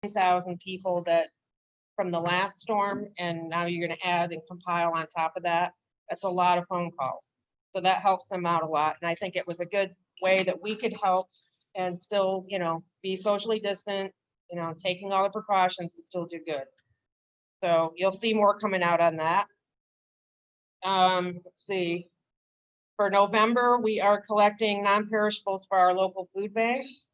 10,000 people that from the last storm, and now you're going to add and compile on top of that. That's a lot of phone calls. So that helps them out a lot. And I think it was a good way that we could help and still, be socially distant, taking all the precautions to still do good. So you'll see more coming out on that. Let's see. For November, we are collecting non-perishables for our local food banks.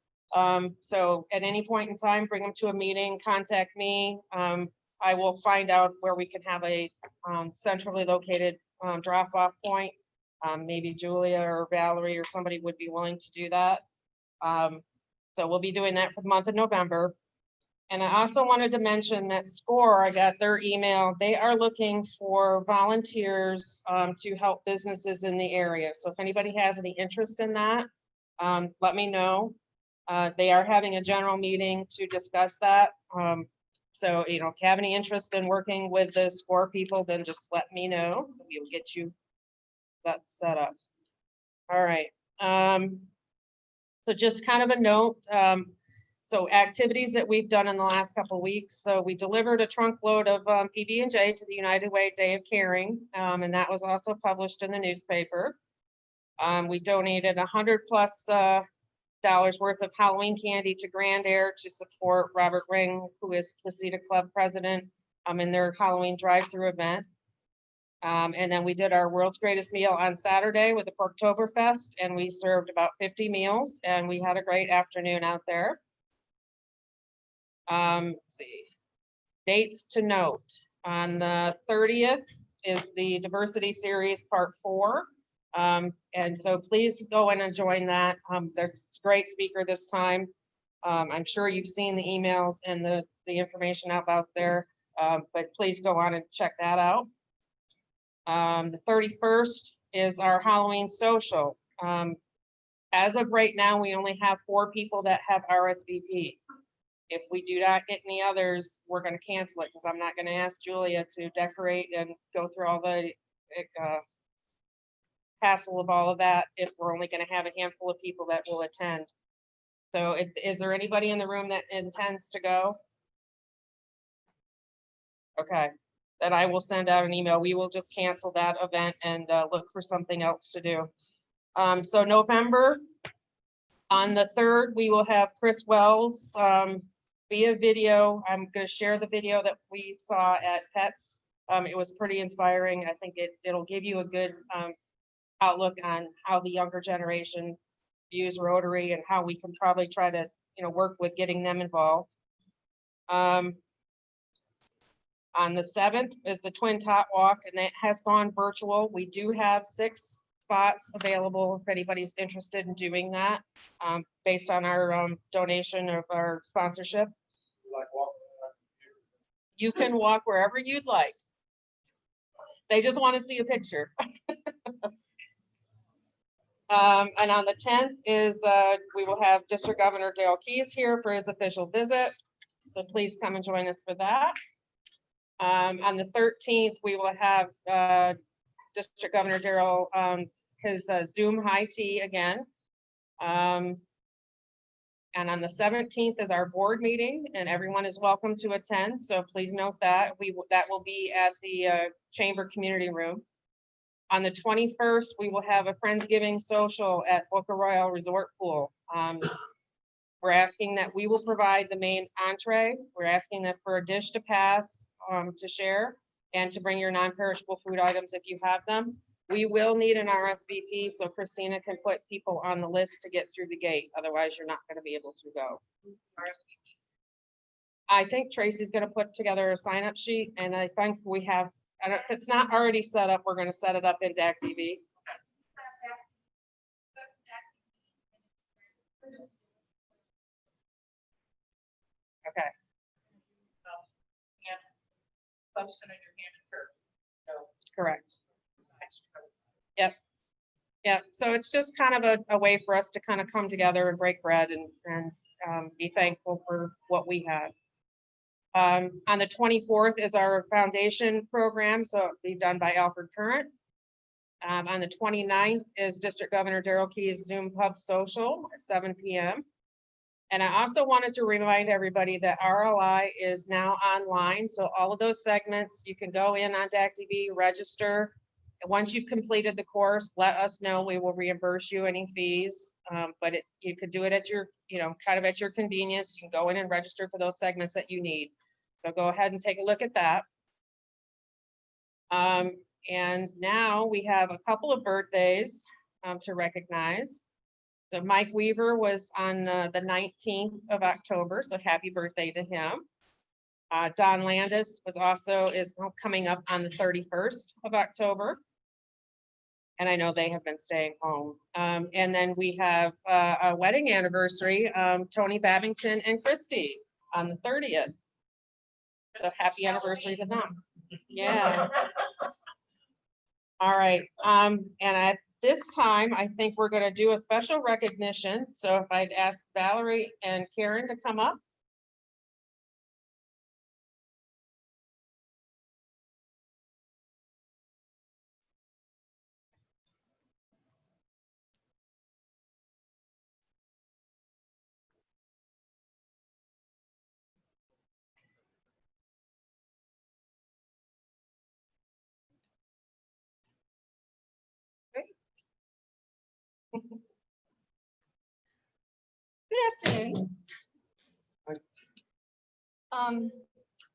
So at any point in time, bring them to a meeting, contact me. I will find out where we can have a centrally located drop-off point. Maybe Julia or Valerie or somebody would be willing to do that. So we'll be doing that for the month of November. And I also wanted to mention that SCORE, I got their email. They are looking for volunteers to help businesses in the area. So if anybody has any interest in that, let me know. They are having a general meeting to discuss that. So, if you have any interest in working with the SCORE people, then just let me know. We'll get you that set up. All right. So just kind of a note. So activities that we've done in the last couple of weeks. So we delivered a trunk load of PB&J to the United Way Day of Caring, and that was also published in the newspaper. We donated $100+ worth of Halloween candy to Grand Air to support Robert Ring, who is Placida Club president, in their Halloween drive-through event. And then we did our World's Greatest Meal on Saturday with the Porktoberfest, and we served about 50 meals, and we had a great afternoon out there. Let's see. Dates to note. On the 30th is the Diversity Series Part 4. And so please go in and join that. There's a great speaker this time. I'm sure you've seen the emails and the information out there, but please go on and check that out. The 31st is our Halloween social. As of right now, we only have 4 people that have RSVP. If we do not get any others, we're going to cancel it because I'm not going to ask Julia to decorate and go through all the hassle of all of that if we're only going to have a handful of people that will attend. So is there anybody in the room that intends to go? Okay, then I will send out an email. We will just cancel that event and look for something else to do. So November, on the 3rd, we will have Chris Wells via video. I'm going to share the video that we saw at PETS. It was pretty inspiring. I think it'll give you a good outlook on how the younger generation views Rotary and how we can probably try to work with getting them involved. On the 7th is the Twin Tot Walk, and it has gone virtual. We do have 6 spots available if anybody's interested in doing that, based on our donation of our sponsorship. You can walk wherever you'd like. They just want to see a picture. And on the 10th is we will have District Governor Dale Keyes here for his official visit. So please come and join us for that. On the 13th, we will have District Governor Darrell, his Zoom high tea again. And on the 17th is our board meeting, and everyone is welcome to attend. So please note that that will be at the Chamber Community Room. On the 21st, we will have a Friendsgiving social at Boca Royale Resort Pool. We're asking that we will provide the main entree. We're asking that for a dish to pass to share and to bring your non-perishable food items if you have them. We will need an RSVP so Christina can put people on the list to get through the gate. Otherwise, you're not going to be able to go. I think Tracy's going to put together a sign-up sheet, and I think we have, if it's not already set up, we're going to set it up in DAC TV. Okay. Correct. Yep. So it's just kind of a way for us to kind of come together and break bread and be thankful for what we have. On the 24th is our foundation program, so it'll be done by Alfred Current. On the 29th is District Governor Darrell Keyes Zoom Pub Social at 7 p.m. And I also wanted to remind everybody that RLI is now online. So all of those segments, you can go in on DAC-TV, register. And once you've completed the course, let us know. We will reimburse you any fees. But you could do it at your, kind of at your convenience. You can go in and register for those segments that you need. So go ahead and take a look at that. And now we have a couple of birthdays to recognize. So Mike Weaver was on the 19th of October, so happy birthday to him. Don Landis is coming up on the 31st of October. And I know they have been staying home. And then we have a wedding anniversary, Tony Babington and Christy on the 30th. So happy anniversary to them. Yeah. All right. And at this time, I think we're going to do a special recognition. So if I'd ask Valerie and Karen to come up. Good afternoon.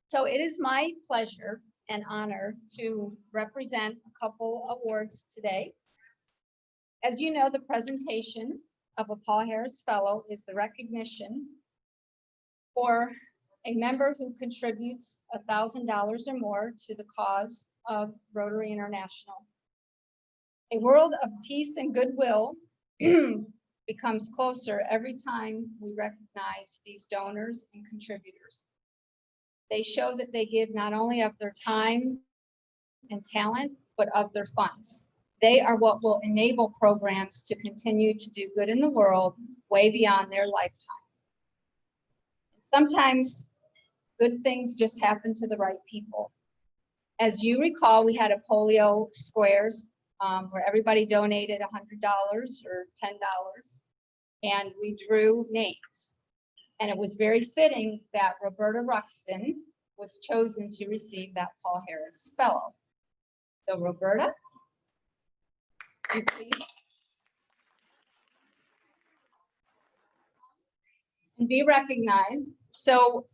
So it is my pleasure and honor to represent a couple awards today. As you know, the presentation of a Paul Harris Fellow is the recognition for a member who contributes $1,000 or more to the cause of Rotary International. A world of peace and goodwill becomes closer every time we recognize these donors and contributors. They show that they give not only of their time and talent, but of their funds. They are what will enable programs to continue to do good in the world way beyond their lifetime. Sometimes good things just happen to the right people. As you recall, we had a polio squares where everybody donated $100 or $10, and we drew names. And it was very fitting that Roberta Ruxton was chosen to receive that Paul Harris Fellow. So Roberta, you please. And be recognized. So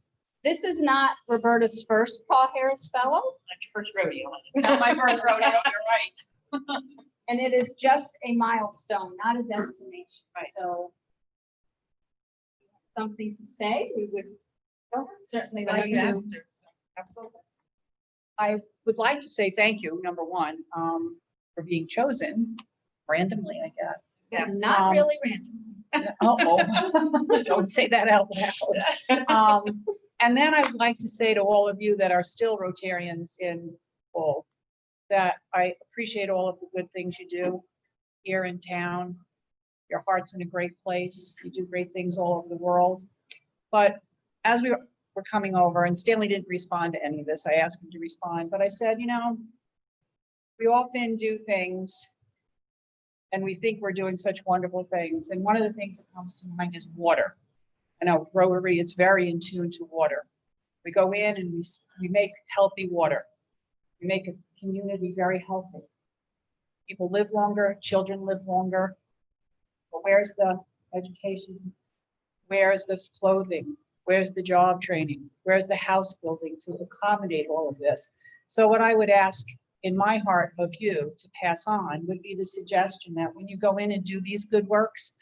this is not Roberta's first Paul Harris Fellow. Not your first rodeo. It's not my first rodeo, you're right. And it is just a milestone, not a destination. Right. So something to say, we would certainly I know like you to. asked it, so absolutely. I would like to say thank you, number one, for being chosen randomly, I guess. Yes, not really random. Uh-oh. Don't say that out loud. And then I would like to say to all of you that are still Rotarians in full, that I appreciate all of the good things you do here in town. Your heart's in a great place. You do great things all over the world. But as we were coming over, and Stanley didn't respond to any of this, I asked him to respond, but I said, we often do things and we think we're doing such wonderful things. And one of the things that comes to mind is water. I know Rotary is very in tune to water. We go in and we make healthy water. We make a community very healthy. People live longer, children live longer. But where's the education? Where's the clothing? Where's the job training? Where's the house building to accommodate all of this? So what I would ask in my heart of you to pass on would be the suggestion that when you go in and do these good works,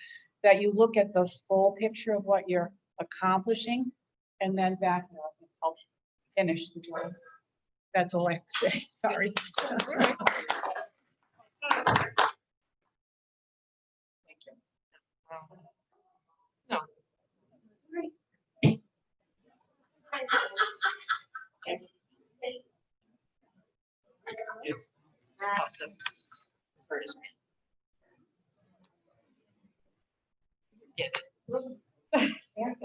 that you look at the full picture of what you're accomplishing and then back it up and help finish the job. That's all I have to say. Sorry. Thank you. No. Yes. Get it. Yes,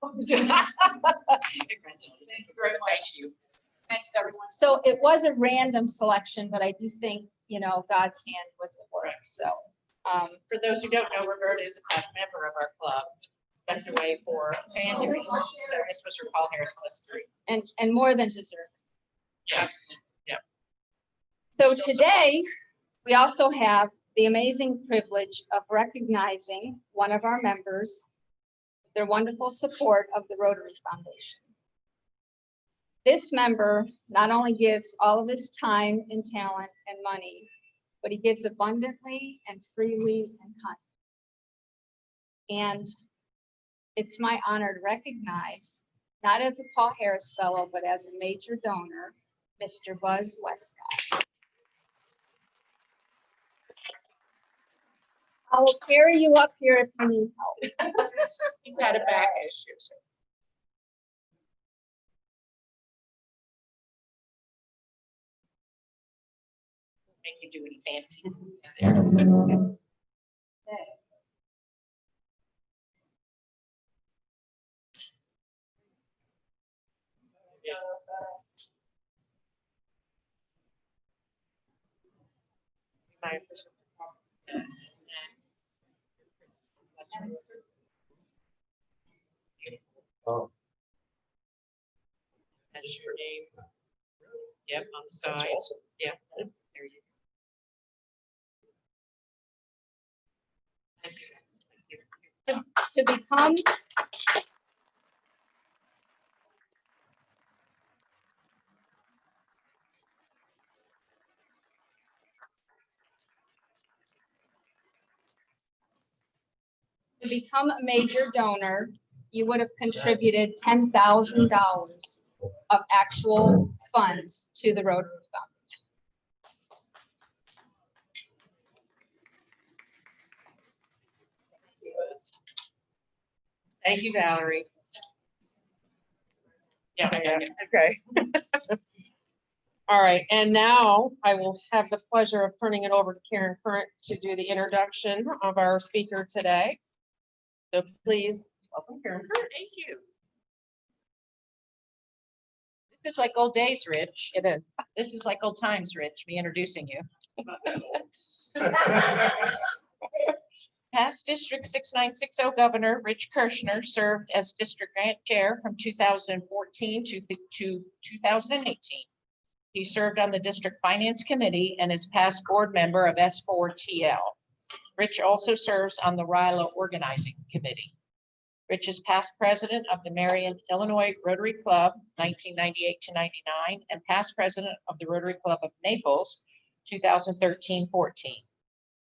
Thank you very much. Thanks, everyone. so it was a random selection, but I do think, God's hand was at work. So For those who don't know, Roberta is a past member of our club. stepped away for family reasons, so this was her Paul Harris list 3. and more than deserving. Absolutely. So today, we also have the amazing privilege of recognizing one of our members, their wonderful support of the Rotary Foundation. This member not only gives all of his time and talent and money, but he gives abundantly and freely and constantly. And it's my honor to recognize, not as a Paul Harris Fellow, but as a major donor, Mr. Buzz Westcott. I will carry you up here if you need help. He's had a back issue. So. Make you do any fancy. My official. Oh. That's your name. Yep, on the side. Yep, there you go. To become a major donor, you would have contributed $10,000 of actual funds to the Rotary Foundation. Thank you, Valerie. Yeah, okay. All right, and now I will have the pleasure of turning it over to Karen Current to do the introduction of our speaker today. So please, welcome Karen Current. Thank you. This is like old days, Rich. It is. This is like old times, Rich, me introducing you. Past District 6960 Governor Rich Kirschner served as District Grant Chair from 2014 to 2018. He served on the District Finance Committee and is past board member of S4TL. Rich also serves on the RILA Organizing Committee. Rich is past president of the Marion, Illinois Rotary Club, 1998 to 99, and past president of the Rotary Club of Naples, 2013-14.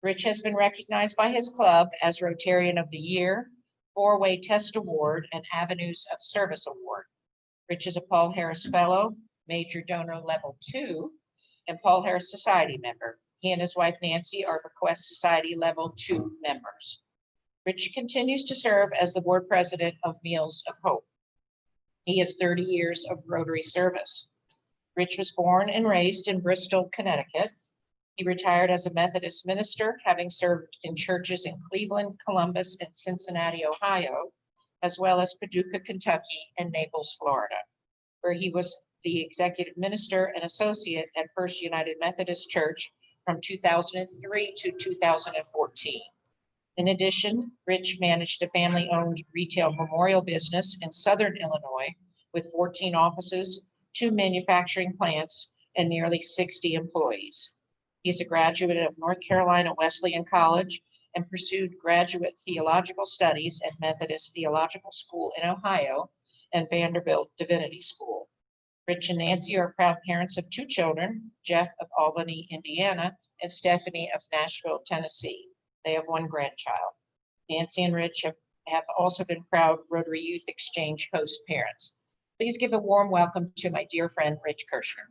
Rich has been recognized by his club as Rotarian of the Year, Four-Way Test Award, and Avenues of Service Award. Rich is a Paul Harris Fellow, Major Donor Level 2, and Paul Harris Society member. He and his wife Nancy are Bequest Society Level 2 members. Rich continues to serve as the board president of Meals of Hope. He has 30 years of Rotary service. Rich was born and raised in Bristol, Connecticut. He retired as a Methodist minister, having served in churches in Cleveland, Columbus, and Cincinnati, Ohio, as well as Paducah, Kentucky, and Naples, Florida, where he was the executive minister and associate at First United Methodist Church from 2003 to 2014. In addition, Rich managed a family-owned retail memorial business in Southern Illinois with 14 offices, 2 manufacturing plants, and nearly 60 employees. He's a graduate of North Carolina Wesleyan College and pursued graduate theological studies at Methodist Theological School in Ohio and Vanderbilt Divinity School. Rich and Nancy are proud parents of 2 children, Jeff of Albany, Indiana, and Stephanie of Nashville, Tennessee. They have 1 grandchild. Nancy and Rich have also been proud Rotary Youth Exchange host parents. Please give a warm welcome to my dear friend, Rich Kirschner.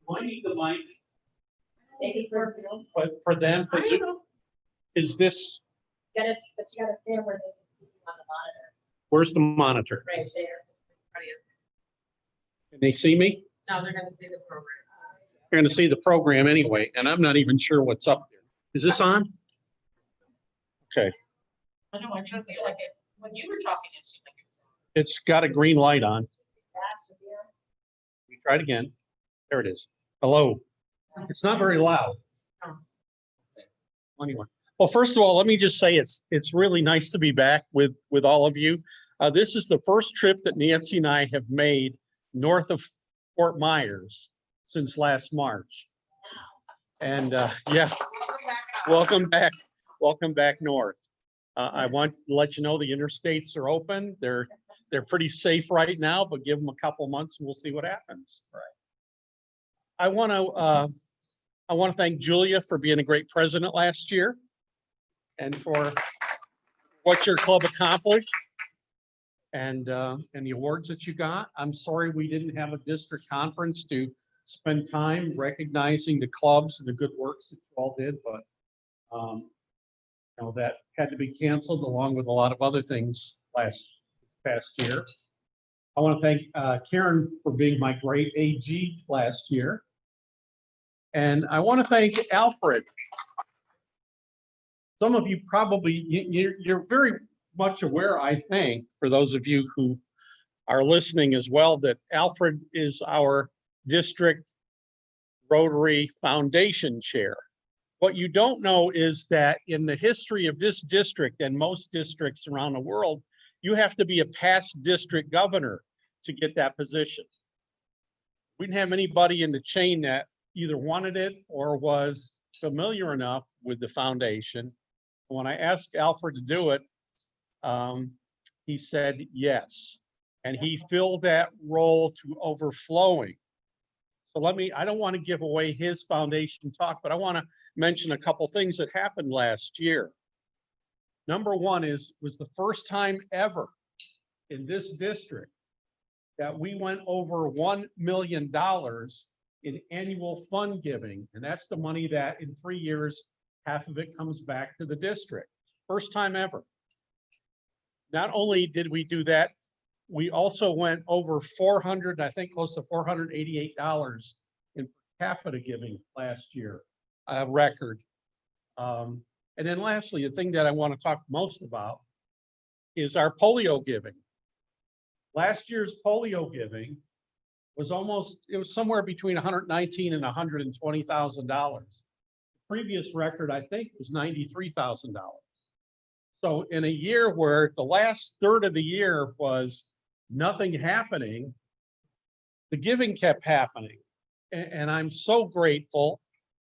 Do I need the mic? Maybe for, But for them, is this, but you gotta stand where they on the monitor. where's the monitor? Right there. Can they see me? Now they're going to see the program. They're going to see the program anyway, and I'm not even sure what's up there. Is this on? Okay, I know, I didn't feel like it. When you were talking, it seemed like it. it's got a green light on. We try it again. There it is. Hello. It's not very loud. 21. Well, first of all, let me just say it's really nice to be back with all of you. This is the first trip that Nancy and I have made north of Fort Myers since last March. And yeah, welcome back north. I want to let you know the interstates are open. They're pretty safe right now, but give them a couple months and we'll see what happens. Right. I want to thank Julia for being a great president last year and for what your club accomplished and the awards that you got. I'm sorry we didn't have a district conference to spend time recognizing the clubs and the good works that you all did, but you know, that had to be canceled along with a lot of other things past year. I want to thank Karen for being my great AG last year. And I want to thank Alfred. Some of you probably, you're very much aware, I think, for those of you who are listening as well, that Alfred is our district Rotary Foundation chair. What you don't know is that in the history of this district and most districts around the world, you have to be a past district governor to get that position. We didn't have anybody in the chain that either wanted it or was familiar enough with the foundation. When I asked Alfred to do it, he said yes. And he filled that role to overflowing. So I don't want to give away his foundation talk, but I want to mention a couple things that happened last year. Number one was the first time ever in this district that we went over $1 million in annual fund giving. And that's the money that in 3 years, half of it comes back to the district. First time ever. Not only did we do that, we also went over 400, I think close to $488 in per capita giving last year, a record. And then lastly, the thing that I want to talk most about is our polio giving. Last year's polio giving was it was somewhere between $119,000 and $120,000. Previous record, I think, was $93,000. So in a year where the last third of the year was nothing happening, the giving kept happening. And I'm so grateful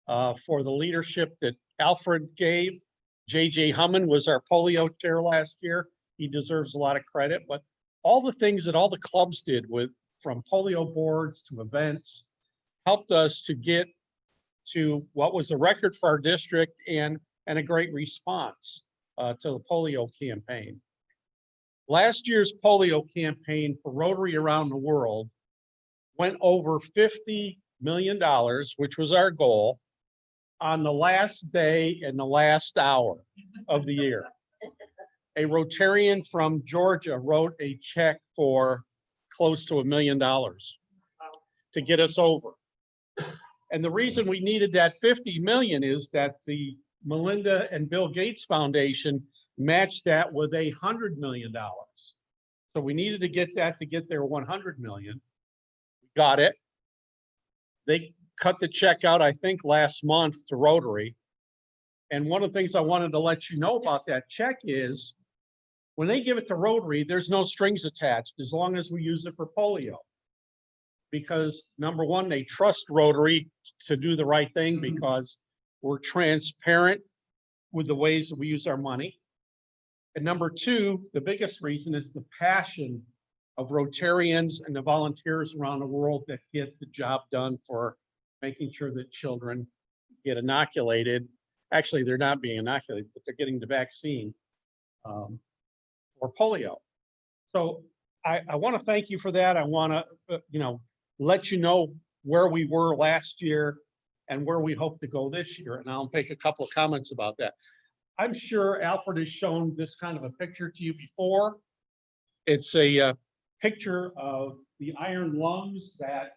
for the leadership that Alfred gave. JJ Humman was our polio chair last year. He deserves a lot of credit, but all the things that all the clubs did from polio boards to events helped us to get to what was a record for our district and a great response to the polio campaign. Last year's polio campaign for Rotary around the world went over $50 million, which was our goal, on the last day and the last hour of the year. A Rotarian from Georgia wrote a check for close to $1 million to get us over. And the reason we needed that 50 million is that the Melinda and Bill Gates Foundation matched that with $100 million. So we needed to get that to get their 100 million. Got it. They cut the check out, I think, last month to Rotary. And one of the things I wanted to let you know about that check is when they give it to Rotary, there's no strings attached as long as we use it for polio. Because number one, they trust Rotary to do the right thing because we're transparent with the ways that we use our money. And number two, the biggest reason is the passion of Rotarians and the volunteers around the world that get the job done for making sure that children get inoculated. Actually, they're not being inoculated, but they're getting the vaccine for polio. So I want to thank you for that. I want to, let you know where we were last year and where we hope to go this year. And I'll make a couple of comments about that. I'm sure Alfred has shown this kind of a picture to you before. It's a picture of the iron lungs that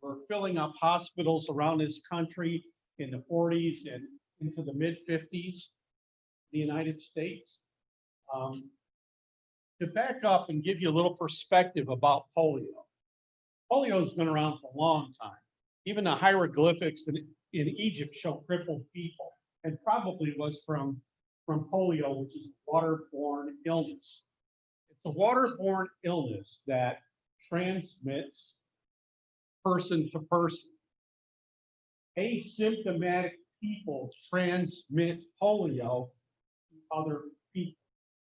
were filling up hospitals around this country in the 40s and into the mid 50s, the United States. To back up and give you a little perspective about polio. Polio has been around for a long time. Even the hieroglyphics in Egypt show crippled people. and probably was from polio, which is a waterborne illness. It's a waterborne illness that transmits person to person. Asymptomatic people transmit polio to other people,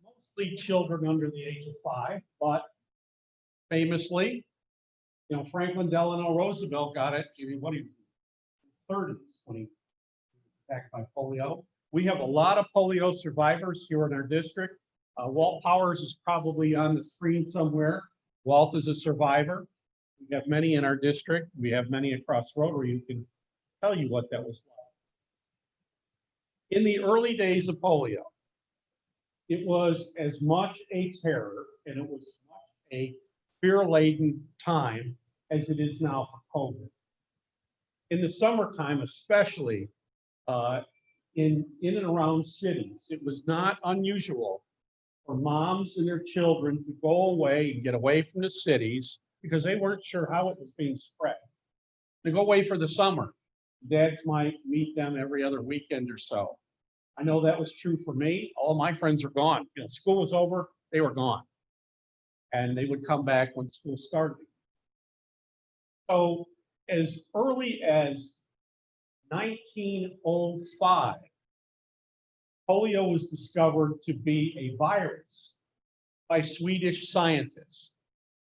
mostly children under the age of 5, but famously, Franklin Delano Roosevelt got it in what he 30s when he was attacked by polio. We have a lot of polio survivors here in our district. Walt Powers is probably on the screen somewhere. Walt is a survivor. We have many in our district. We have many across Rotary who can tell you what that was like. In the early days of polio, it was as much a terror and it was much a fear-laden time as it is now for COVID. In the summertime, especially in and around cities, it was not unusual for moms and their children to go away and get away from the cities because they weren't sure how it was being spread. They go away for the summer. Dads might meet them every other weekend or so. I know that was true for me. All my friends are gone. School was over, they were gone. And they would come back when school started. So as early as 1905, polio was discovered to be a virus by Swedish scientists.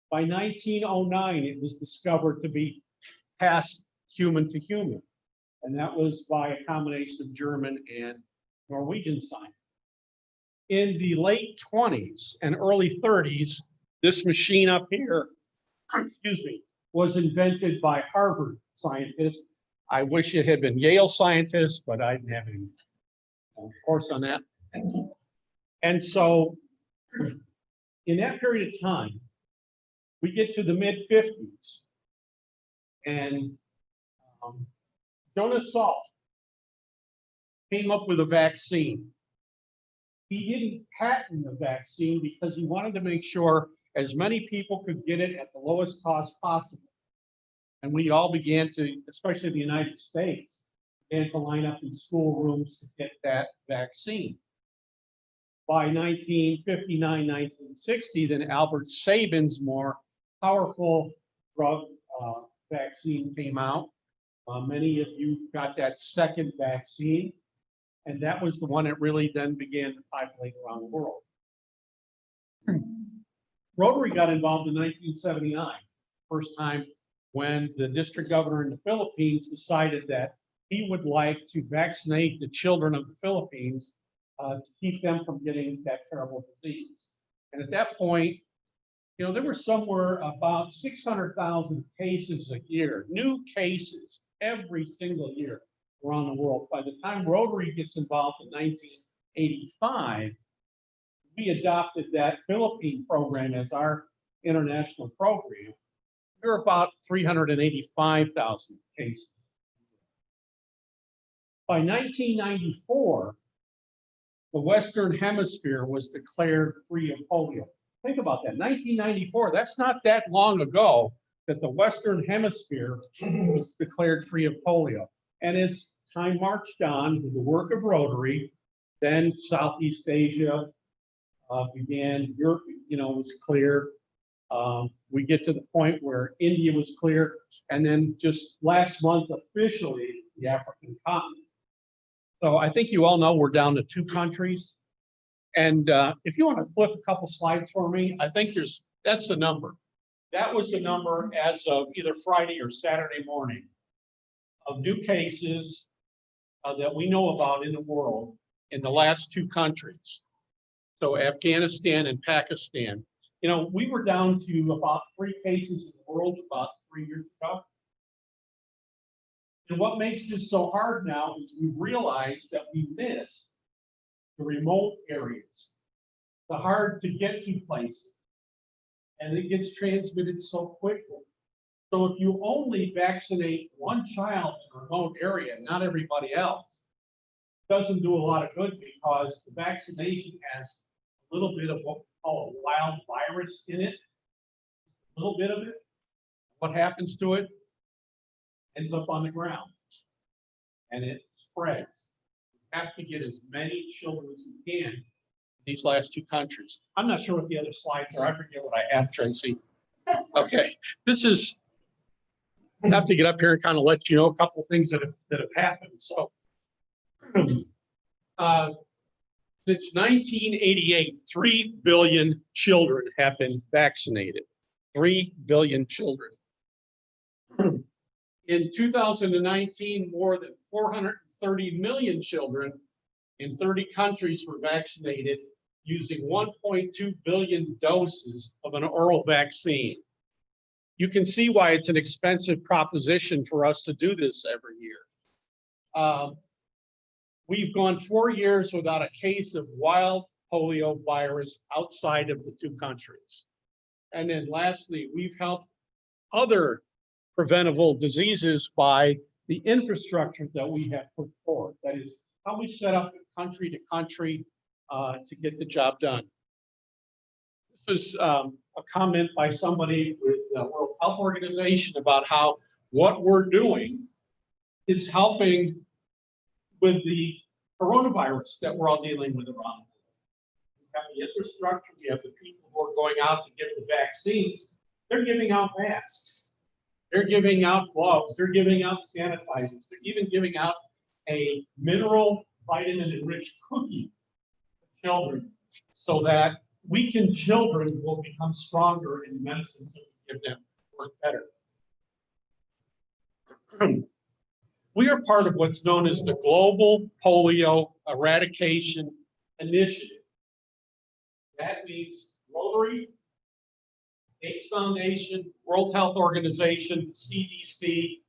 By 1909, it was discovered to be passed human to human. And that was by a combination of German and Norwegian science. In the late 20s and early 30s, this machine up here, excuse me, was invented by Harvard scientists. I wish it had been Yale scientists, but I didn't have any course on that. And so in that period of time, we get to the mid-50s, and Jonas Salk came up with a vaccine. He didn't patent the vaccine because he wanted to make sure as many people could get it at the lowest cost possible. And we all began to, especially the United States, began to line up in schoolrooms to get that vaccine. By 1959, 1960, then Albert Sabin's more powerful drug vaccine came out. Many of you got that second vaccine, and that was the one that really then began to populate around the world. Rotary got involved in 1979, first time when the district governor in the Philippines decided that he would like to vaccinate the children of the Philippines to keep them from getting that terrible disease. And at that point, there were somewhere about 600,000 cases a year, new cases every single year around the world. By the time Rotary gets involved in 1985, we adopted that Philippine program as our international program. We're about 385,000 cases. By 1994, the Western Hemisphere was declared free of polio. Think about that, 1994, that's not that long ago that the Western Hemisphere was declared free of polio. And as time marched on with the work of Rotary, then Southeast Asia began, Europe, was clear. We get to the point where India was clear, and then just last month, officially, the African continent. So I think you all know we're down to 2 countries. And if you want to flip a couple slides for me, I think that's the number. That was the number as of either Friday or Saturday morning of new cases that we know about in the world in the last 2 countries. So Afghanistan and Pakistan. We were down to about 3 cases in the world about 3 years ago. And what makes this so hard now is we realize that we missed the remote areas, the hard to get to places, and it gets transmitted so quickly. So if you only vaccinate one child in a remote area, not everybody else, it doesn't do a lot of good because the vaccination has a little bit of what we call a wild virus in it, a little bit of it. What happens to it? Ends up on the ground and it spreads have to get as many children as we can in these last two countries. I'm not sure what the other slides are. I forget what I have, Tracy. Okay, this is, I have to get up here and kind of let you know a couple of things that have happened. So since 1988, 3 billion children have been vaccinated. 3 billion children. In 2019, more than 430 million children in 30 countries were vaccinated using 1.2 billion doses of an oral vaccine. You can see why it's an expensive proposition for us to do this every year. We've gone 4 years without a case of wild polio virus outside of the two countries. And then lastly, we've helped other preventable diseases by the infrastructure that we have put forth. That is how we set up country to country to get the job done. This is a comment by somebody with the World Health Organization about how what we're doing is helping with the coronavirus that we're all dealing with around the world. We have the infrastructure, we have the people who are going out to get the vaccines. They're giving out masks. They're giving out gloves. They're giving out sanitizers. They're even giving out a mineral vitamin enriched cookie to children so that children will become stronger in medicines that we give them work better. We are part of what's known as the Global Polio Eradication Initiative. That means Rotary, Gates Foundation, World Health Organization, CDC,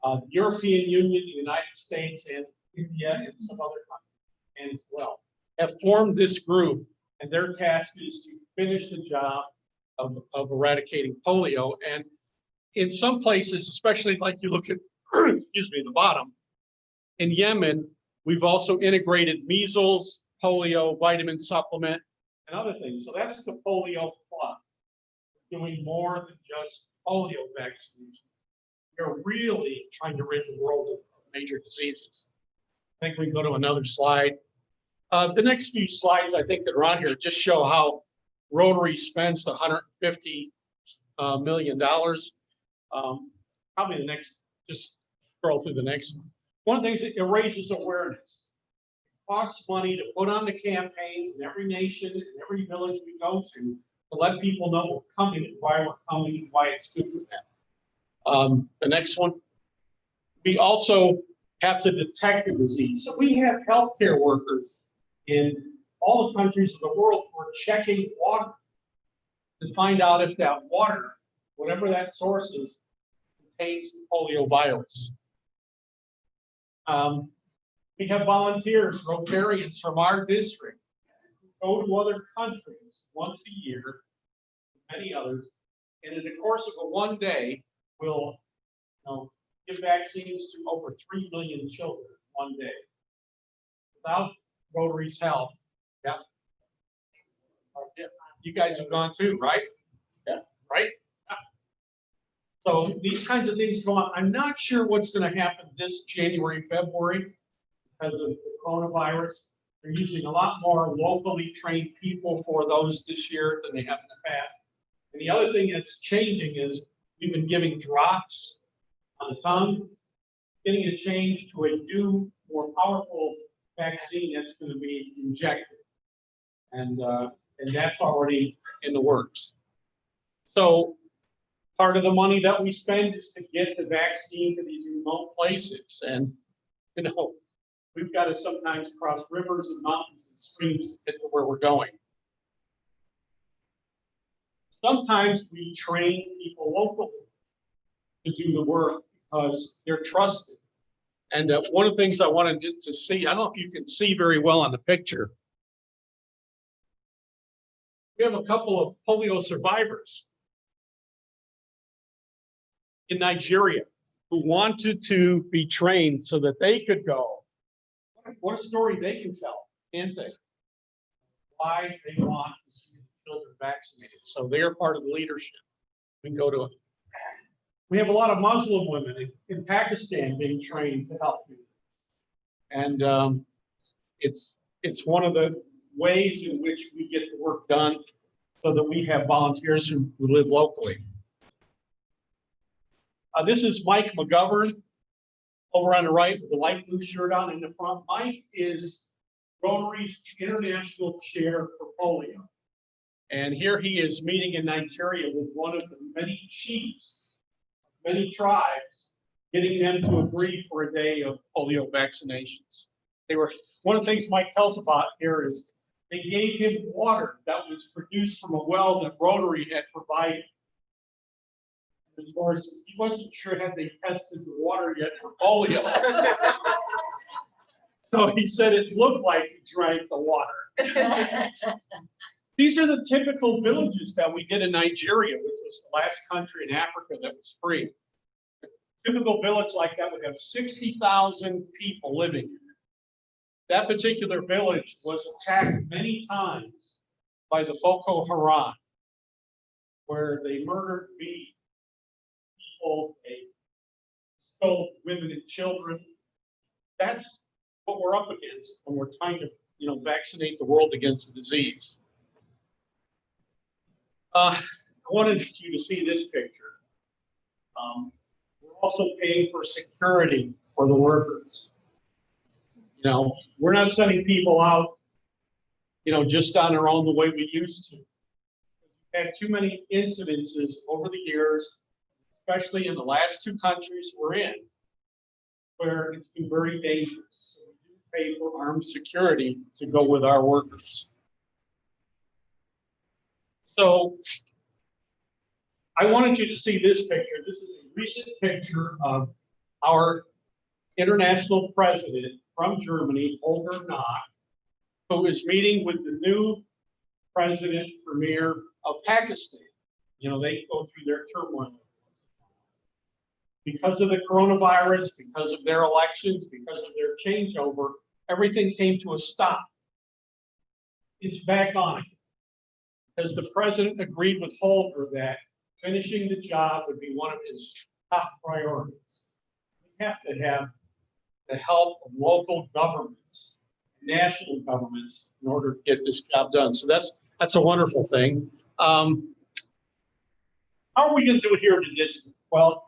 the European Union, the United States, and India, and some other countries as well, have formed this group, and their task is to finish the job of eradicating polio. And in some places, especially like you look at, excuse me, the bottom, in Yemen, we've also integrated measles, polio, vitamin supplement, and other things. So that's the polio plus. Doing more than just polio vaccination. We're really trying to rid the world of major diseases. I think we can go to another slide. The next few slides I think that are on here just show how Rotary spends the $150 million. Probably the next, just scroll through the next one. One of the things that it raises awareness. It costs money to put on the campaigns in every nation, in every village we go to let people know we're coming and why we're coming and why it's good for them. The next one. We also have to detect the disease. So we have healthcare workers in all the countries of the world who are checking water to find out if that water, whatever that source is, contains the polio virus. We have volunteers, Rotarians from our district, who go to other countries once a year, many others, and in the course of a one day, will give vaccines to over 3 million children one day. Without Rotary's help, yeah. You guys have gone too, right? Yeah, right? So these kinds of things go on. I'm not sure what's going to happen this January, February because of the coronavirus. They're using a lot more locally trained people for those this year than they have in the past. And the other thing that's changing is we've been giving drops on the tongue, getting a change to a new, more powerful vaccine that's going to be injected. And that's already in the works. So part of the money that we spend is to get the vaccine to these remote places. And, we've got to sometimes cross rivers and mountains and streams to get to where we're going. Sometimes we train people locally to do the work because they're trusted. And one of the things I wanted to see, I don't know if you can see very well on the picture. We have a couple of polio survivors in Nigeria who wanted to be trained so that they could go. What a story they can tell, can't they? Why they want to see children vaccinated. So they are part of the leadership. We can go to it. We have a lot of Muslim women in Pakistan being trained to help you. And It's one of the ways in which we get the work done so that we have volunteers who live locally. This is Mike McGovern over on the right with the light blue shirt on in the front. Mike is Rotary's International Chair for Polio. And here he is meeting in Nigeria with one of the many chiefs, many tribes, getting them to agree for a day of polio vaccinations. One of the things Mike tells about here is they gave him water that was produced from a well that Rotary had provided. Of course, he wasn't sure had they tested the water yet for polio. So he said it looked like he drank the water. These are the typical villages that we did in Nigeria, which was the last country in Africa that was free. A typical village like that would have 60,000 people living in it. That particular village was attacked many times by the Boko Haram, where they murdered people, they stole women and children. That's what we're up against when we're trying to, vaccinate the world against the disease. I wanted you to see this picture. We're also paying for security for the workers. We're not sending people out, just on their own the way we used to. We've had too many incidences over the years, especially in the last two countries we're in, where it's been very dangerous. So we do pay for armed security to go with our workers. So I wanted you to see this picture. This is a recent picture of our international president from Germany, Holger Knock, who is meeting with the new president premier of Pakistan. They go through their turmoil. Because of the coronavirus, because of their elections, because of their changeover, everything came to a stop. It's back on because the president agreed with Holger that finishing the job would be one of his top priorities. We have to have the help of local governments, national governments, in order to get this job done. So that's a wonderful thing. How are we going to do it here in the district? Well,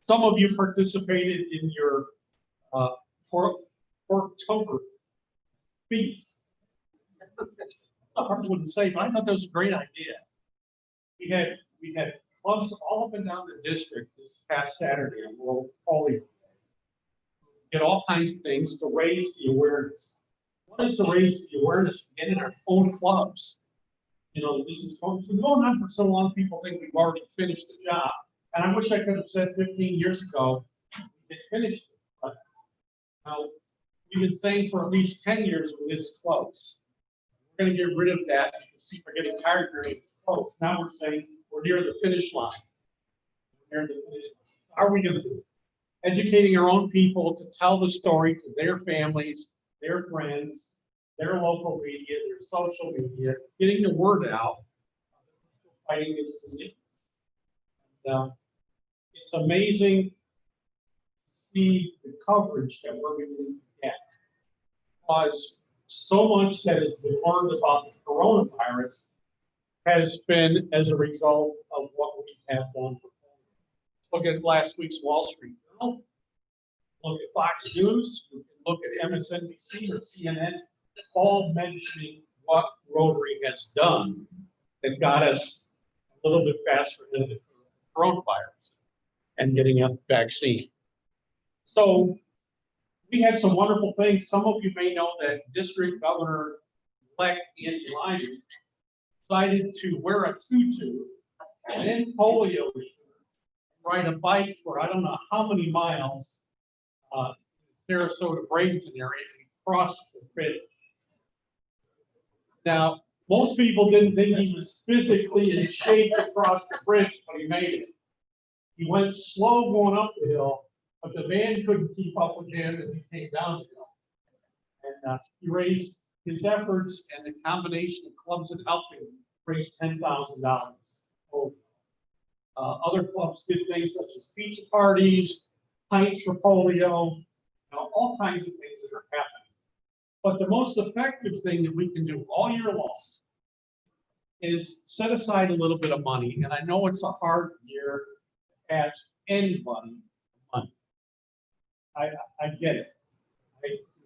some of you participated in your October feast. I wouldn't say, but I thought that was a great idea. We had clubs all up and down the district this past Saturday on World Polio. Get all kinds of things to raise the awareness. One is to raise the awareness, get in our own clubs. This is going on for so long, people think we've already finished the job. And I wish I could have said 15 years ago, we finished it. But now, we've been saying for at least 10 years we're this close. We're going to get rid of that because people are getting tired of it close. Now we're saying we're near the finish line. We're near the finish line. How are we going to do it? Educating our own people to tell the story to their families, their friends, their local media, their social media, getting the word out, fighting this disease. It's amazing to see the coverage that we're beginning to get. Because so much that has been learned about the coronavirus has been as a result of what we have done. Look at last week's Wall Street Journal. Look at Fox News. You can look at MSNBC or CNN, all mentioning what Rotary has done that got us a little bit faster than the coronavirus and getting a vaccine. So we had some wonderful things. Some of you may know that District Governor-elect Andy Lyman decided to wear a tutu and in polio ride a bike for I don't know how many miles, Sarasota, Bradenton area, and cross the bridge. Now, most people didn't think he was physically in shape to cross the bridge, but he made it. He went slow going up the hill, but the van couldn't keep up with him as he came down the hill. And he raised his efforts, and the combination of clubs and helping raised $10,000. Other clubs did things such as pizza parties, pints for polio, all kinds of things that are happening. But the most effective thing that we can do all year long is set aside a little bit of money, and I know it's a hard year to ask anybody for money. I get it.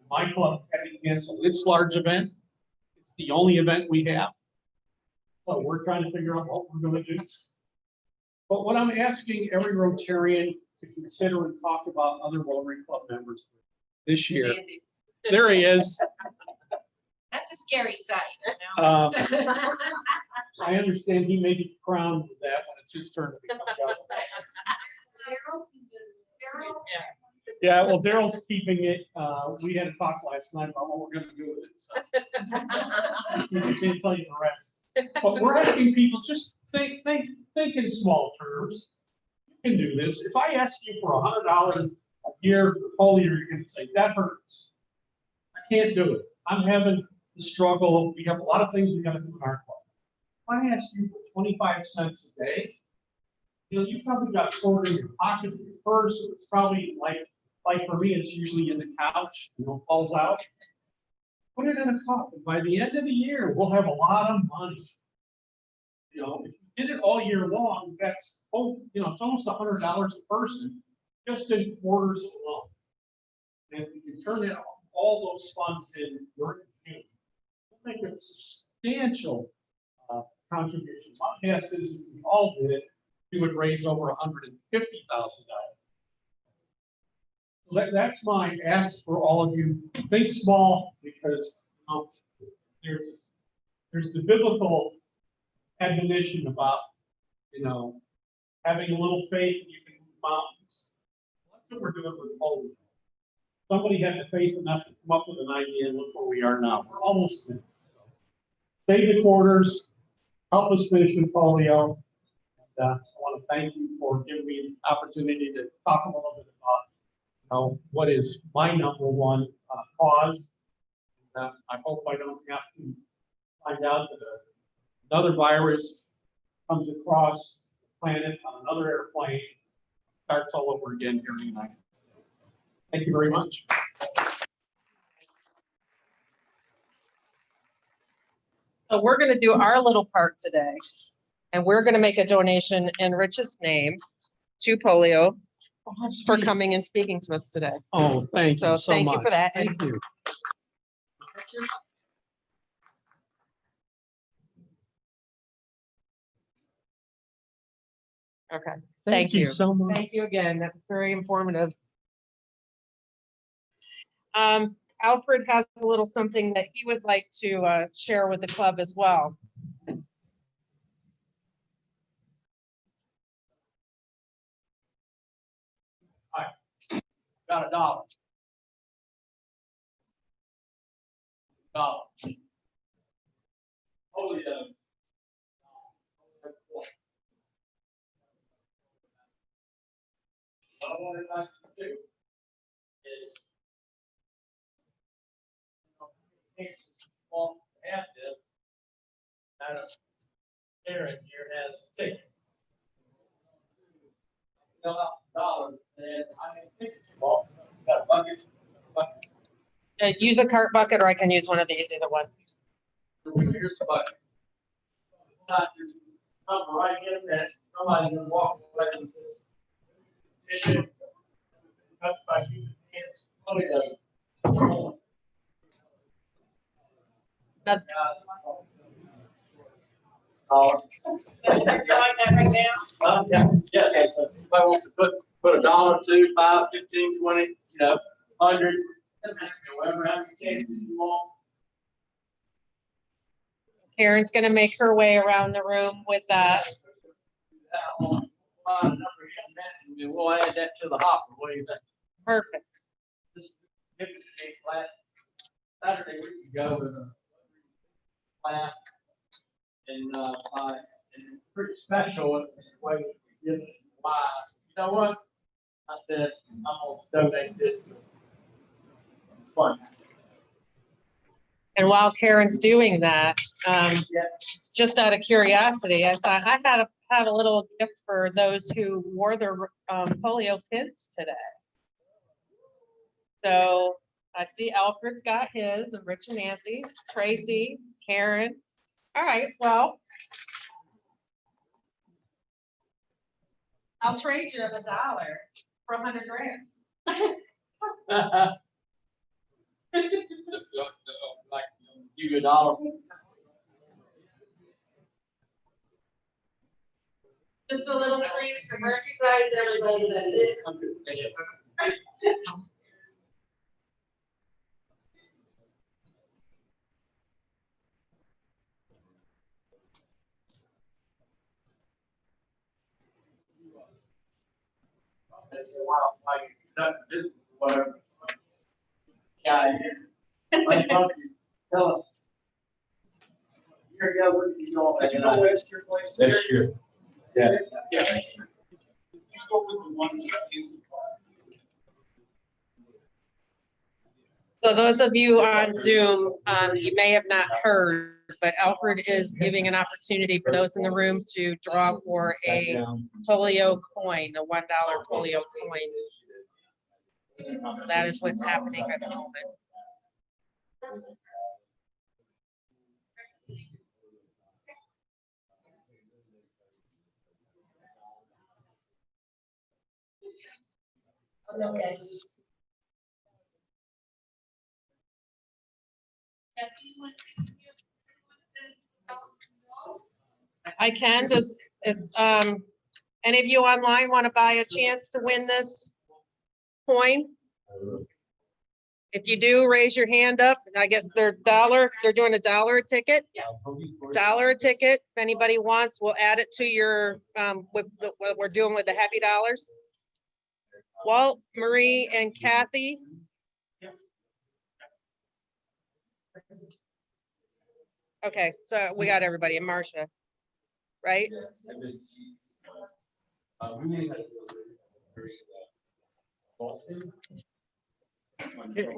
My club had to cancel its large event. It's the only event we have. So we're trying to figure out what we're gonna do. But what I'm asking every Rotarian to consider and talk about other Rotary Club members this year. There he is. That's a scary sight, you know? I understand he may be crowned with that when it's his turn to become governor. Yeah, well, Daryl's keeping it. We had a talk last night about what we're gonna do with it. So I can't tell you the rest. But we're asking people, just think in small terms. You can do this. If I ask you for $100 a year for polio, you're gonna say, that hurts. I can't do it. I'm having the struggle. We have a lot of things we gotta do in our club. If I ask you for 25 cents a day, you know, you've probably got a quarter in your pocket, in your purse. It's probably like for me, it's usually in the couch, you know, falls out. Put it in a cup, and by the end of the year, we'll have a lot of money. You know, if you did it all year long, that's, you know, it's almost $100 a person, just in quarters alone. And if we can turn it, all those funds in during June, we'll make a substantial contribution. My guess is if we all did it, we would raise over $150,000. That's my ask for all of you. Think small, because there's the biblical admonition about, you know, having a little faith, you can move mountains. That's what we're doing with polio. Somebody had the faith enough to come up with an idea, and look where we are now. We're almost there. Save the quarters, help us finish with polio. And, I want to thank you for giving me the opportunity to talk a little bit about what is my number one cause. I hope I don't have to find out that another virus comes across the planet on another airplane, starts all over again here in the United States. Thank you very much. So we're gonna do our little part today, and we're gonna make a donation in Rich's name to polio for coming and speaking to us today. Oh, thank you so much. So thank you for that. And Thank you. okay, Thank you so much. thank you again. That was very informative. Alfred has a little something that he would like to share with the club as well. Got $1. $1. Holy what I'd like to do is take some have this. Aaron here has a ticket. Fill out dollars, and I mean, this is small. Got a bucket. Use a cart bucket, or I can use one of these, either one. Here's a bucket. Not your number right in that somebody's gonna walk away with this. Issue. Cut by human hands. What it does. That- Can you write that right now? Yeah, yes, so if anybody wants to put $1, $2, $5, $15, $20, you know, 100, whatever, how many cases you want. Karen's gonna make her way around the room with that. And we'll add that to the hopper. What do you think? Perfect. This last Saturday, we could go with a class and and pretty special way to give it why. You know what? I said, I'm gonna donate this to fun. And while Karen's doing that, just out of curiosity, I thought I had to have a little gift for those who wore their polio pins today. So I see Alfred's got his, and Rich and Nancy, Tracy, Karen. All right, well. I'll trade you $1 for 100 grand. Like, give you $1. Just a little treat to recognize everybody that did. Like, this is whatever. Yeah. Like, tell us. Here you go, what did you go? Did you go west your place? This year. Yeah. Yeah. Just go with the one that is. So those of you on Zoom, you may have not heard, but Alfred is giving an opportunity for those in the room to draw for a polio coin, a $1 polio coin. So that is what's happening at the moment. I can, any of you online want to buy a chance to win this coin? If you do, raise your hand up. I guess they're doing $1 a ticket. $1 a ticket. If anybody wants, we'll add it to your, what we're doing with the happy dollars. Walt, Marie, and Kathy. Okay, so we got everybody, and Marcia, right?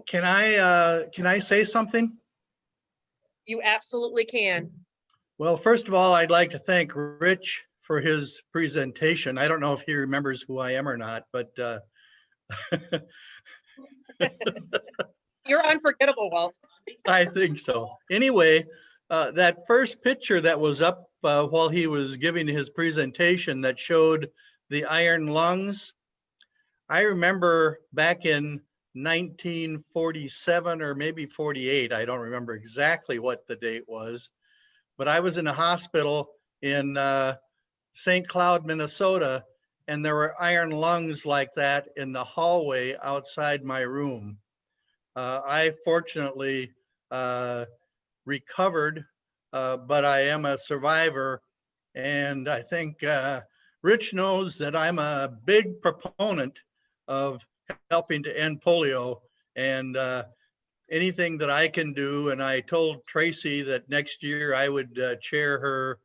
Can I say something? You absolutely can. Well, first of all, I'd like to thank Rich for his presentation. I don't know if he remembers who I am or not, but You're unforgettable, Walt. I think so. Anyway, that first picture that was up while he was giving his presentation that showed the iron lungs. I remember back in 1947 or maybe 48, I don't remember exactly what the date was, but I was in a hospital in St. Cloud, Minnesota, and there were iron lungs like that in the hallway outside my room. I fortunately recovered, but I am a survivor. And I think Rich knows that I'm a big proponent of helping to end polio, and anything that I can do. And I told Tracy that next year I would chair her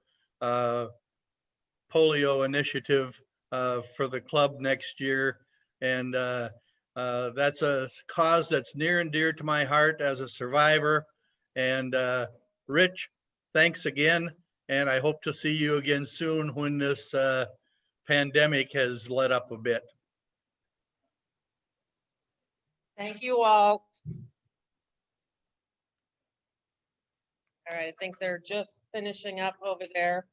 polio initiative for the club next year. And that's a cause that's near and dear to my heart as a survivor. And Rich, thanks again. And I hope to see you again soon when this pandemic has let up a bit. Thank you, Walt. All right, I think they're just finishing up over there.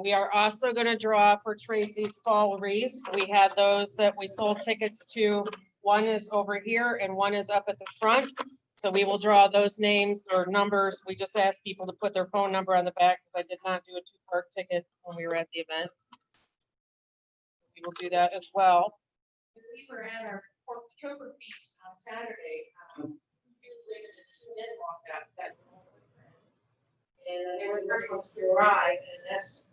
We are also going to draw for Tracy's fall wreaths. We had those that we sold tickets to. One is over here and one is up at the front. So we will draw those names or numbers. We just asked people to put their phone number on the back because I did not do a 2-part ticket when we were at the event. We will do that as well. We were at our October feast on Saturday. And they were first ones to arrive, and that's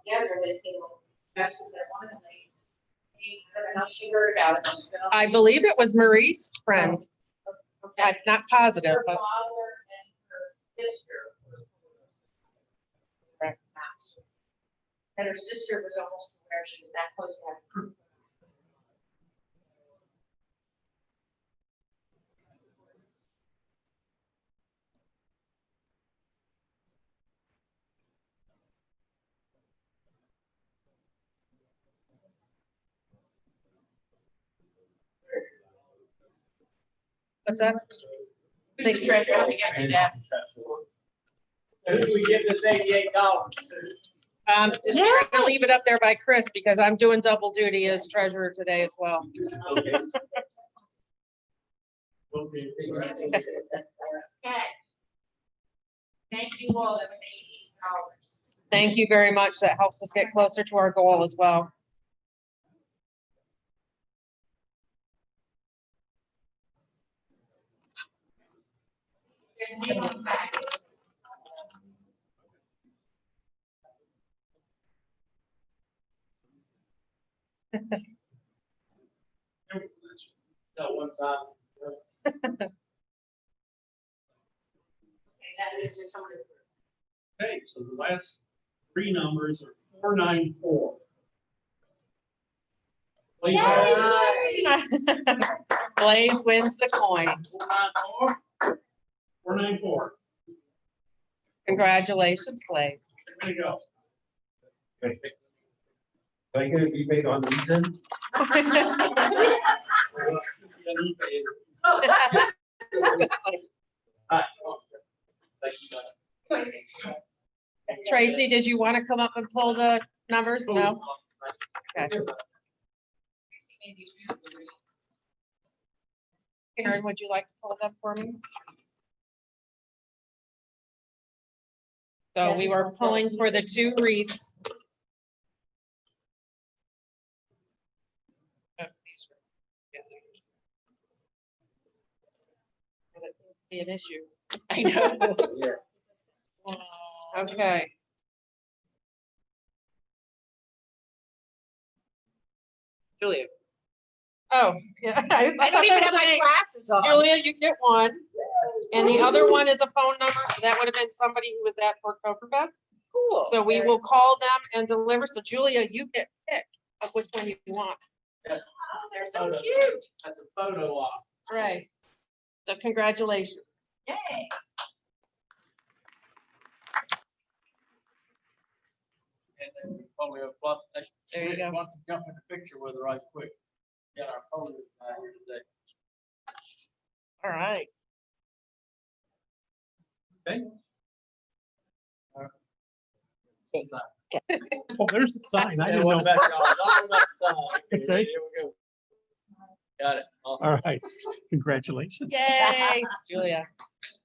together they came up message that one of the ladies. I don't know if she heard about it. I believe it was Marie's friends. I'm not positive, Her but. father and her sister. Correct. And her sister was almost where she was that close to her. What's that? Who's the treasurer? I think I did that. Who do we give this $88 to? Just gonna leave it up there by Chris because I'm doing double duty as treasurer today as well. Okay. Okay. Okay. Thank you all. That was $88. Thank you very much. That helps us get closer to our goal as well. There's a name on the back. That one time. Okay, that is just somebody. Okay, so the last three numbers are 494. Please, Blaze wins the coin. 494. Congratulations, Blaze. There you go. Can I get a rebate on the reason? Tracy, did you want to come up and pull the numbers? No? Okay. Karen, would you like to pull them for me? So we were pulling for the two wreaths. That seems to be an issue. I know. Okay. Julia. Oh, yeah. I don't even have my glasses on. Julia, you get one. And the other one is a phone number. So that would have been somebody who was at Fort Oktoberfest. Cool. So we will call them and deliver. So Julia, you get pick of which one you want. Oh, they're so cute. That's a photo op. That's right. So congratulations. Yay. And then Polio Plus. There you go. Want to jump in the picture with her right quick. Get our polio guy here today. All right. Okay. Sign. Oh, there's the sign. I Yeah, didn't one know. back, y'all. One back side. Okay. Here we go. Got it. Awesome. All right. Congratulations. Yay, Julia.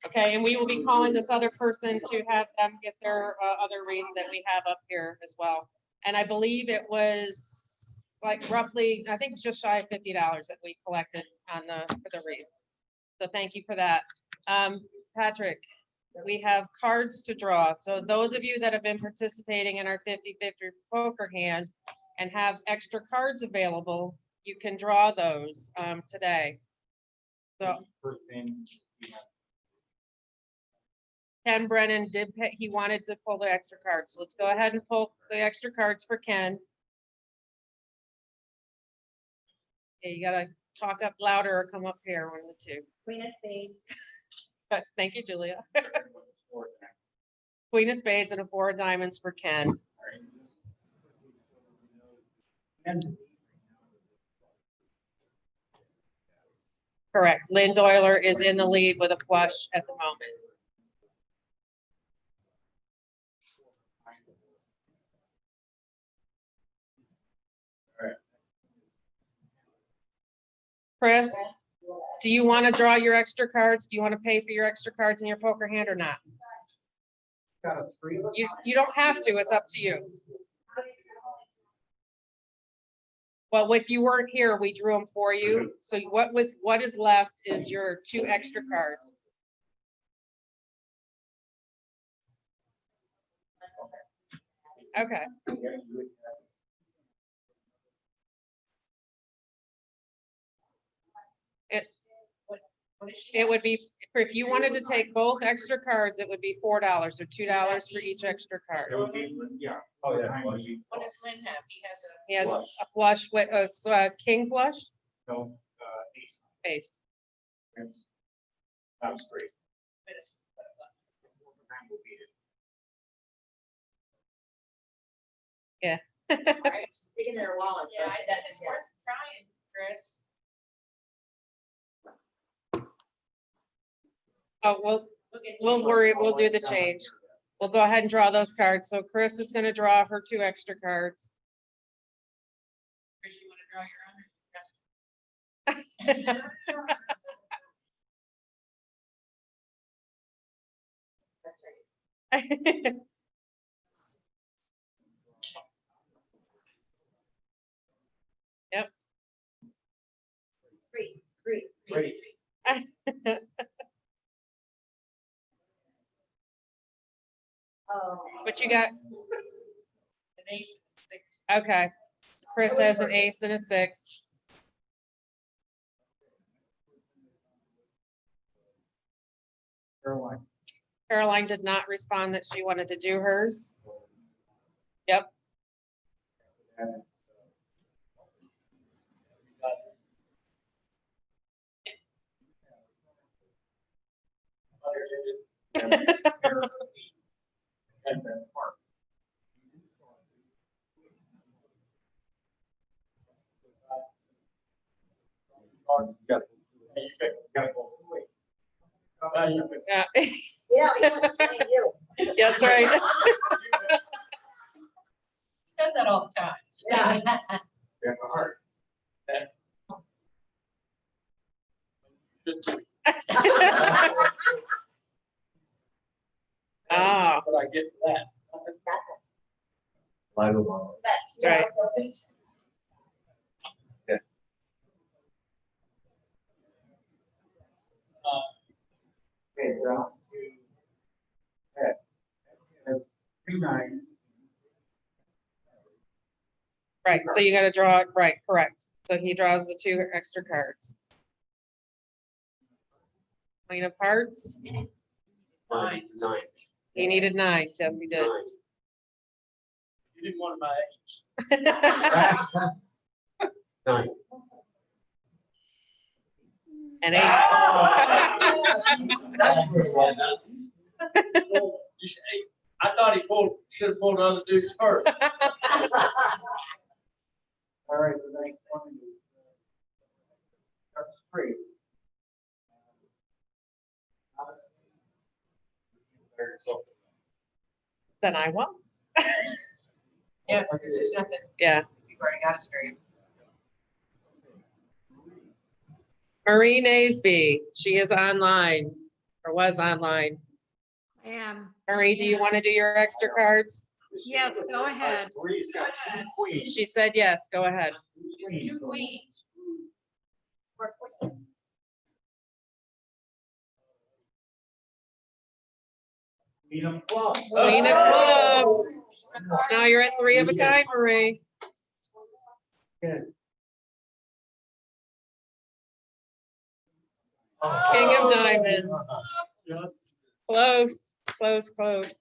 Okay, and we will be calling this other person to have them get their other wreath that we have up here as well. And I believe it was like roughly, I think just shy of $50 that we collected on for the wreaths. So thank you for that. Patrick, we have cards to draw. So those of you that have been participating in our 50-50 poker hand and have extra cards available, you can draw those today. So First thing. Ken Brennan did pay, he wanted to pull the extra cards. So let's go ahead and pull the extra cards for Ken. Okay, you gotta talk up louder or come up here, one of the two. Queen of Spades. Thank you, Julia. Queen of Spades and a 4 of diamonds for Ken. Correct. Lynn Doyler is in the lead with a flush at the moment. Chris, do you want to draw your extra cards? Do you want to pay for your extra cards in your poker hand or not? You don't have to, it's up to you. Well, if you weren't here, we drew them for you. So what is left is your 2 extra cards. Okay. It would be, if you wanted to take both extra cards, it would be $4 or $2 for each extra card. It would be, yeah. Oh, yeah. What does Lynn have? He has a. He has a flush with a king flush, No, ace. ace. That's- that was great. Right, stick in their wallet. Yeah, I bet it's worth trying, Chris. Oh, we'll worry, we'll do the change. We'll go ahead and draw those cards. So Chris is gonna draw her 2 extra cards. Chris, you want to draw your own? Yes. That's right. Yep. Great, great. Great. Oh. What you got? An ace, 6. Okay. So Chris has an ace and a 6. Caroline. Caroline did not respond that she wanted to do hers. Yep. And, and then Mark. You gotta go away. You could- Yeah, Yeah, you. that's right. Does that all the time. Yeah. you have a heart. Ah, But I get that. That's right. Okay, down to that. That's 3 9. right. So you gotta draw it, right, correct. So he draws the 2 extra cards. Queen of Hearts. 9. He needed 9. Yes, he did. You didn't want my age. And 8. I thought he should have pulled the other dudes first. All right, the next one is that's 3. Then I won. Yeah, because there's nothing, Yeah. you've already got it straight. Marie Naseby, she is online or was online. I am. Marie, do you want to do your extra cards? Yes, go ahead. Three's got 2 queens. She said yes, go ahead. 2 queens. Queen of clubs. Queen of clubs. Now you're at 3 of a kind, Marie. King of diamonds. Close, close, close.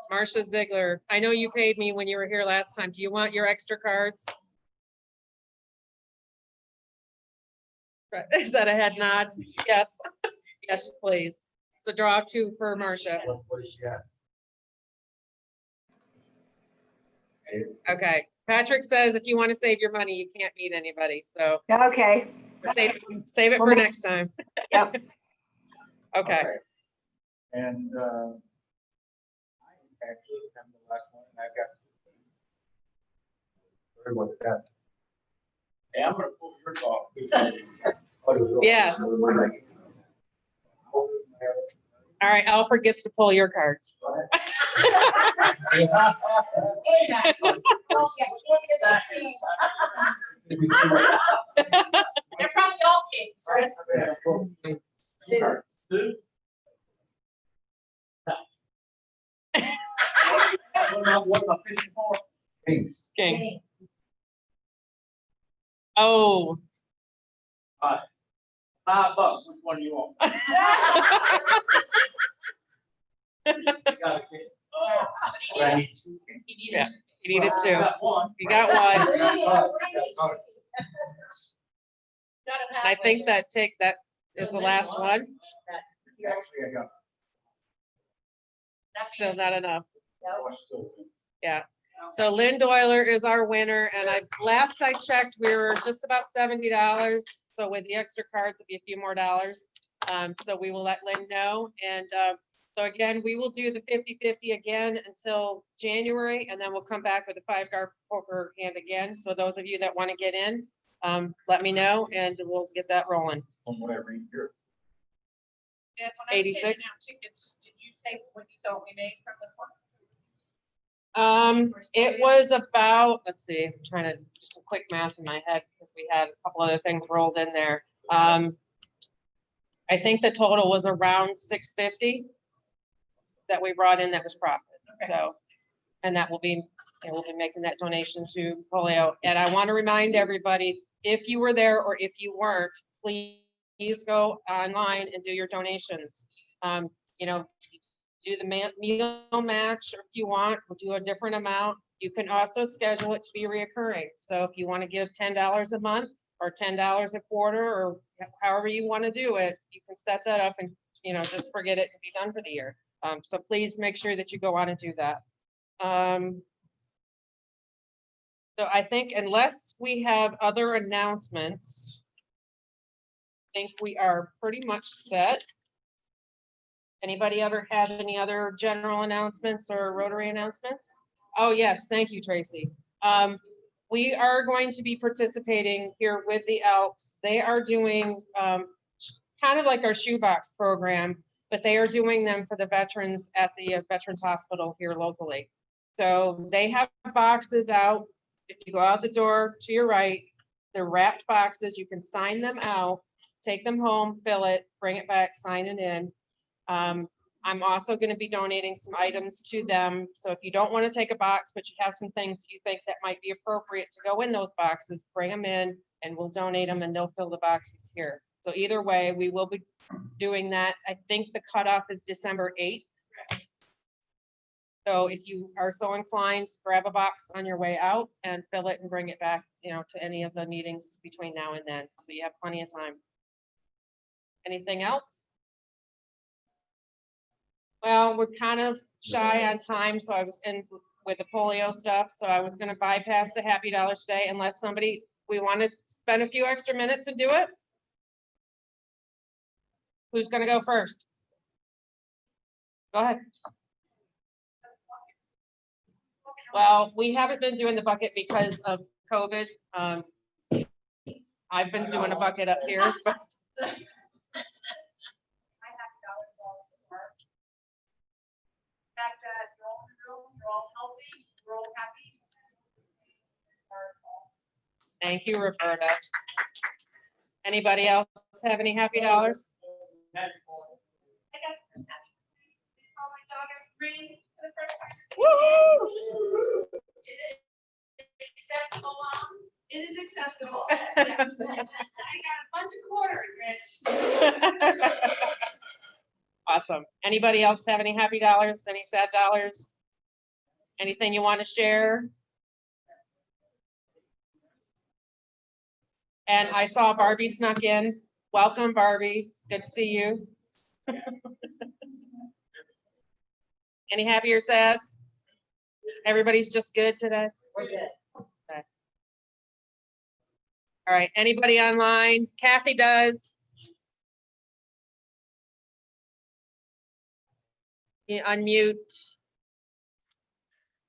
Marcia Ziegler, I know you paid me when you were here last time. Do you want your extra cards? Right, is that a head nod? Yes, yes, please. So draw 2 for Marcia. What does she got? Okay, Patrick says if you want to save your money, you can't meet anybody, so Okay. save it for next time. Yep. Okay, And I actually am the last one, and I've got. Everyone's got. Hey, I'm gonna pull your off. yes. All right, Alfred gets to pull your cards. Hey, now, don't get the scene. They're probably all kings, right? 2. What am I fishing for? Kings. King. Oh. $5, which one do you want? You got a king. I need 2 kings. Yeah, you needed 2. I got 1. You got 1. Got 'em I halfway. think that is the last one. Actually, I got. That's Still not enough. Yeah. So Lynn Doyler is our winner, and last I checked, we were just about $70. So with the extra cards, it'll be a few more dollars. So we will let Lynn know. And, so again, we will do the 50-50 again until January, and then we'll come back with a 5-card poker hand again. So those of you that want to get in, let me know and we'll get that rolling. And when I was handing 86. out tickets, did you say what you thought we made from the park? It was about, let's see, I'm trying to do some quick math in my head because we had a couple other things rolled in there. I think the total was around 650 that we brought in that was profit. Okay. So, and that will be, and we'll be making that donation to Polio. And I want to remind everybody, if you were there or if you weren't, please go online and do your donations. You know, do the meal match, or if you want, we'll do a different amount. You can also schedule it to be reoccurring. So if you want to give $10 a month or $10 a quarter, or however you want to do it, you can set that up and, you know, just forget it and be done for the year. So please make sure that you go on and do that. So I think unless we have other announcements, I think we are pretty much set. Anybody ever have any other general announcements or Rotary announcements? Oh, yes, thank you, Tracy. We are going to be participating here with the Elks. They are doing kind of like our shoebox program, but they are doing them for the veterans at the Veterans Hospital here locally. So they have boxes out. If you go out the door to your right, they're wrapped boxes. You can sign them out, take them home, fill it, bring it back, sign it in. I'm also going to be donating some items to them. So if you don't want to take a box, but you have some things that you think that might be appropriate to go in those boxes, bring them in and we'll donate them and they'll fill the boxes here. So either way, we will be doing that. I think the cutoff is December 8th. So if you are so inclined, grab a box on your way out and fill it and bring it back, you know, to any of the meetings between now and then. So you have plenty of time. Anything else? Well, we're kind of shy on time, so I was in with the polio stuff, so I was gonna bypass the happy dollars today unless we want to spend a few extra minutes and do it. Who's gonna go first? Go ahead. Well, we haven't been doing the bucket because of COVID. I've been doing a bucket up here, but thank you, Roberta. Anybody else have any happy dollars? Woo! Acceptable, Mom? It is acceptable. I got a bunch of quarters, Rich. Awesome. Anybody else have any happy dollars? Any sad dollars? Anything you want to share? And I saw Barbie snuck in. Welcome, Barbie. It's good to see you. Any happy or sads? Everybody's just good today? We're good. Okay. All right, anybody online? Kathy does. You unmute.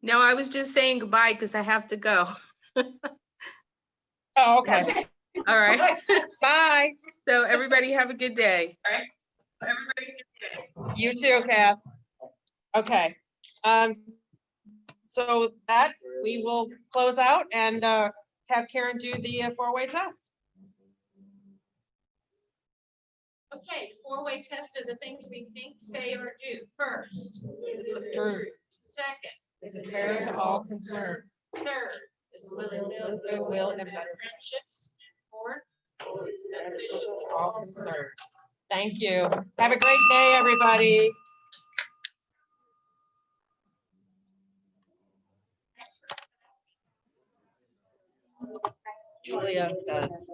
No, I was just saying goodbye because I have to go. Oh, okay. All right. Bye. So everybody have a good day. You too, Kath. Okay. So that we will close out and have Karen do the four-way test. Okay, four-way test of the things we think, say, or do. First, is it True. true? Second, Is it fair to all concerned? third, is it will and build Goodwill and better friendships? Fourth, is it beneficial To all concerned. Thank you. Have a great day, everybody. Julia does.